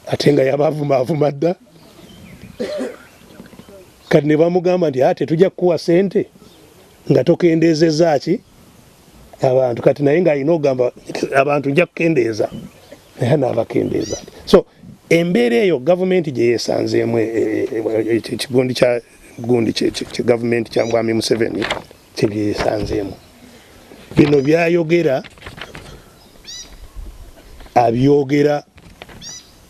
ate nga yabavuma dda kati ne bamugamba nti ate tujja kukuwa sente nga tokendeezezza ki abantu kati naye ng'alina okugamba abantu nja kukendeeza naye n'abakendeeza. So embeera eyo gavumenti gye yeesanzeemu ekigundi kya gavumenti kya Mwami Museveni kye byeyesanzeemu. Bino byayogera abyogera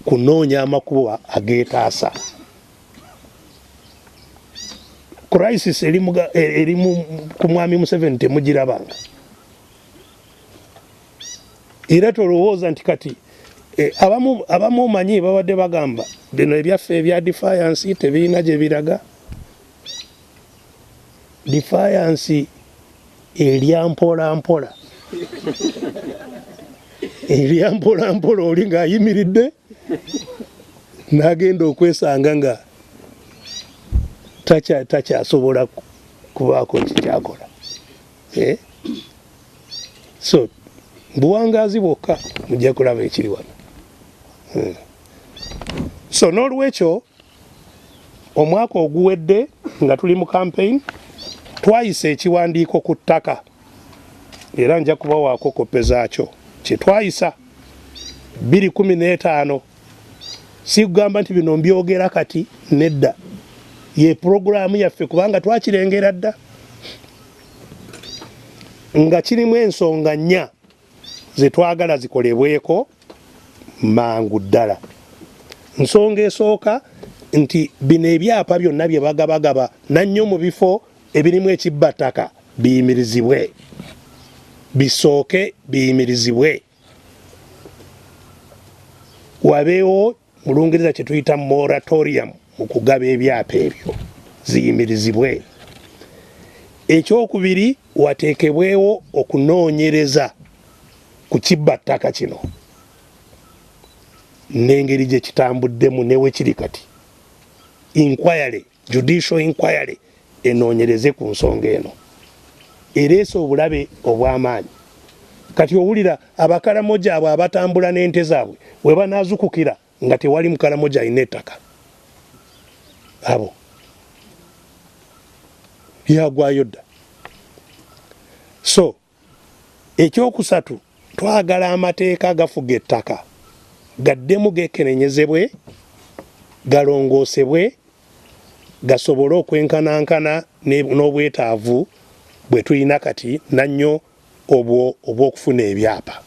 kunoonya amakubo ageetaasa. Crisis eri ku Mwami Museveni temugirabanga. Era tolowooza nti kati abamu omanyi babadde bagamba bino ebyaffe ebya defaince tebirina gye biraga. Defaince erya mpolampola erya mpolampola oli ng'ayimiridde n'agenda okwesanga nga takyasobola kubaako kikyakola. So buwangaazi bwokka mujja kulaba ekiri wano. So n'olwekyo omwaka oguwedde nga tuli mu campaign twayisa ekiwandiiko ku ttaka era nja kubawaako kope zaakyo kye twayisa 2015. Si kugamba nti bino mbyogera kati, nedda, ye puroguraamu yaffe kubanga twakirengera dda nga kirimu ensonga 4 ze twagala zikolebweko mangu ddala. Nsonga esooka nti bino ebyapa byonna bye bagabagaba nannyo mu bifo ebirimu ekibbattaka biyimirizibwe, bisooke biyimirizibwe. Wabeewo mu Lungereza kye tuyita moratorium mu kugaba ebyapa ebyo, ziyimirizibwe. Ekyokubiri, wateekebwewo okunoonyereza ku kibbattaka kino n'engeri gye kitambuddemu ne we kiri kati. Inquiry, judicial inquiry enoonyereze ku nsonga eno. Ereese obulabe obw'amaanyi. Kati owulira abakalamoja abo abatambula n'ente zaabwe we banaazukukira nga tewali mukalamoja alina ettaka, abo byagwayo dda. So ekyokusatu, twagala amateeka agafuga ettaka gaddemu gekenenyezebwe, galongoosebwe, gasobole okwenkanankana n'obwetaavu bwe tulina kati nannyo obw'okufuna ebyapa.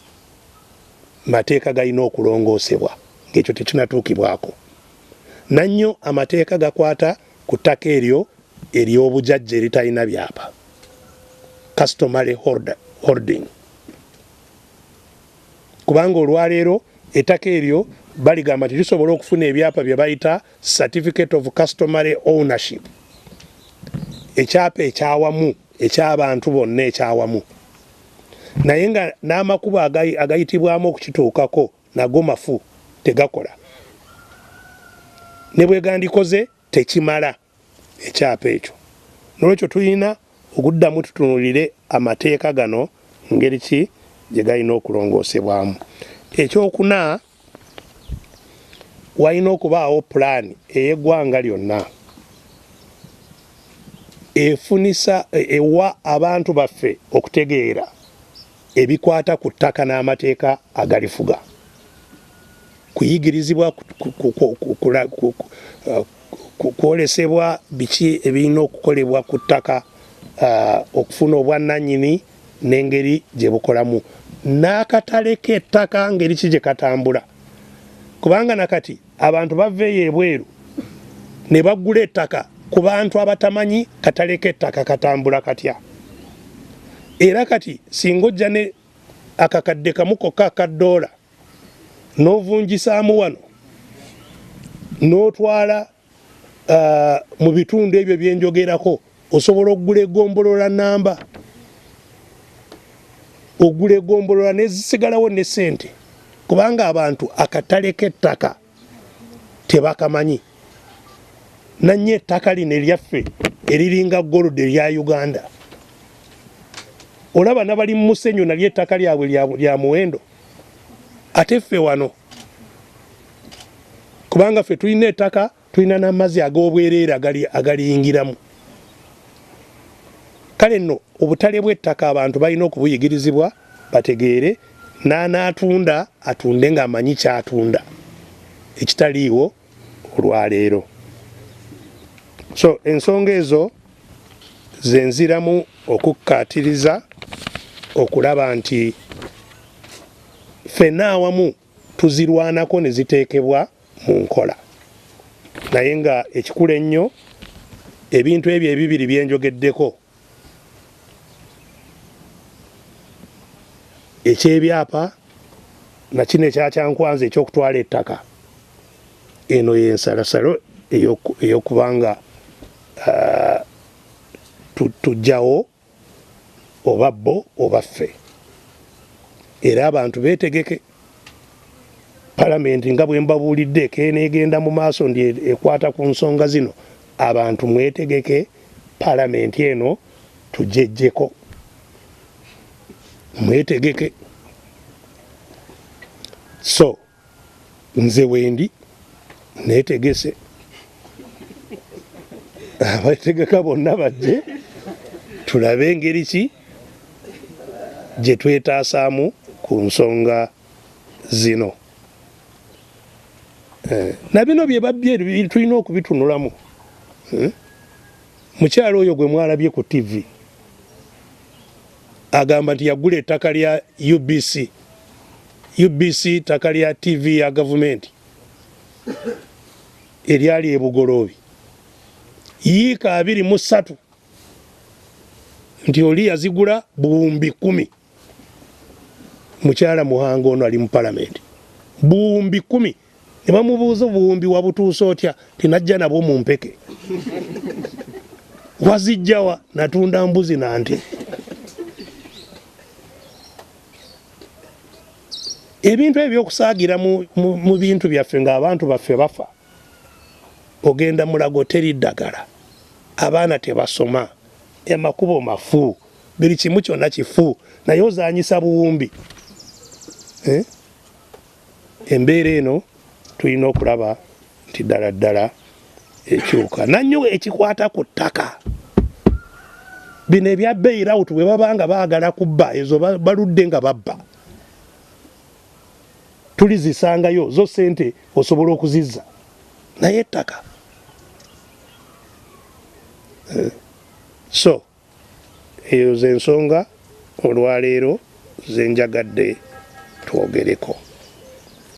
Mateeka galina okulongoosebwa ng'ekyo tekinatuukibwako. Nannyo amateeka gakwata ku ttaka eryo ery'obujjajja eritalina byapa, customary holding. Kubanga olwaleero ettaka eryo baligamba nti lisobola okufuna ebyapa bye bayita certificate of customary ownership, ekyapa ekyawamu eky'abantu bonna ekyawamu. Naye nga n'amakubo agayitibwamu okukituukako nago mafu, tegakola. Ne bwe gandikoze tekimala ekyapa ekyo. N'olwekyo tulina okuddamu tutunulire amateeka gano ngeri ki gye galina okulongoosebwamu. Ekyokuna, walina okubaawo pulaani ey'eggwanga lyonna efunisa ewa abantu baffe okutegeera ebikwata ku ttaka n'amateeka agalifuga, kuyigirizibwa, kwolesebwa biki ebirina okukolebwa ku ttaka, okufuna obwannannyini n'engeri gye bukolamu, n'akatale k'ettaka ngeri ki gye katambula. Kubanga nakati abantu baveeyo ebweru ne baggula ettaka ku bantu abatamanyi katale k'ettaka katambula katya. Era kati singa ojja ne akakadde kamu kokka aka $1 n'ovunjisaamu wano n'otwala mu bitundu ebyo bye njogerako, osobola okugula eggombolola namba, ogula eggombolola nezisigalawo ne ssente, kubanga abantu akatale k'ettaka tebakamanyi. Nannyo ettaka lino eryaffe eriringa gold erya Uganda, olaba n'abali mu Musenyu nalyo ettaka lyabwe lya muwendo. Ate ffe wano kubanga ffe tulina ettaka, tulina n'amazzi ag'obwereere agaliyingiramu. Kale nno obutale bw'ettaka abantu balina okubuyigirizibwa bategeere, n'anaatunda atunde ng'amanyi ky'atunda, ekitaliiwo olwaleero. So ensonga ezo ze nziramu okukkaatiriza okulaba nti ffenna awamu tuzirwanako ne ziteekebwa mu nkola. Naye nga ekikulu ennyo ebintu ebyo ebibiri bye njogeddeko, ekyebyapa na kino ekyakyankwanza ekyokutwala ettaka, eno y'ensalasalo ey'okubanga tujjawo oba bo oba ffe. Era abantu beetegeke. Palamenti nga bwe mbabuulidde keeneegenda mu maaso ndi ekwata ku nsonga zino, abantu mwetegeke, palamenti eno tujejjeko, mwetegeke. So nze wendi neetegese, abategeka bonna bajje tulabe engeri ki gye twetaasaamu ku nsonga zino. Na bino bye babye tulina okubitunulamu. Mukyalo oyo gwe mwalabye ku TV agamba nti yagula ettaka lya UBC ttaka lya TV ya gavumenti eryali ebugoloobi yiika 23 nti oli yazigula buwumbi 10. Mukyala Muhanga ono ali mu palamenti, buwumbi 10. Ne bamubuuza obuwumbi wabutuusa otya, tinajja nabwo mu mpeke. Wazijjawa? Natunda mbuzi na nte. Ebintu ebyokusaagira mu bintu byaffe ng'abantu baffe bafa, ogenda mulago teri ddagala, abaana tebasoma, amakubo mafu, buli kimu kyonna kifu, naye ozaanyisa buwumbi. Embeera eno tulina okulaba nti ddala ddala ekyuka. Nannyo ekikwata ku ttaka, bino ebya bailout bwe baba nga baagala kubba, ezo baludde nga babba, tulizisangayo zo ssente osobola okuzizza, naye ettaka. So eyo ze nsonga olwaleero ze njagadde twogereko.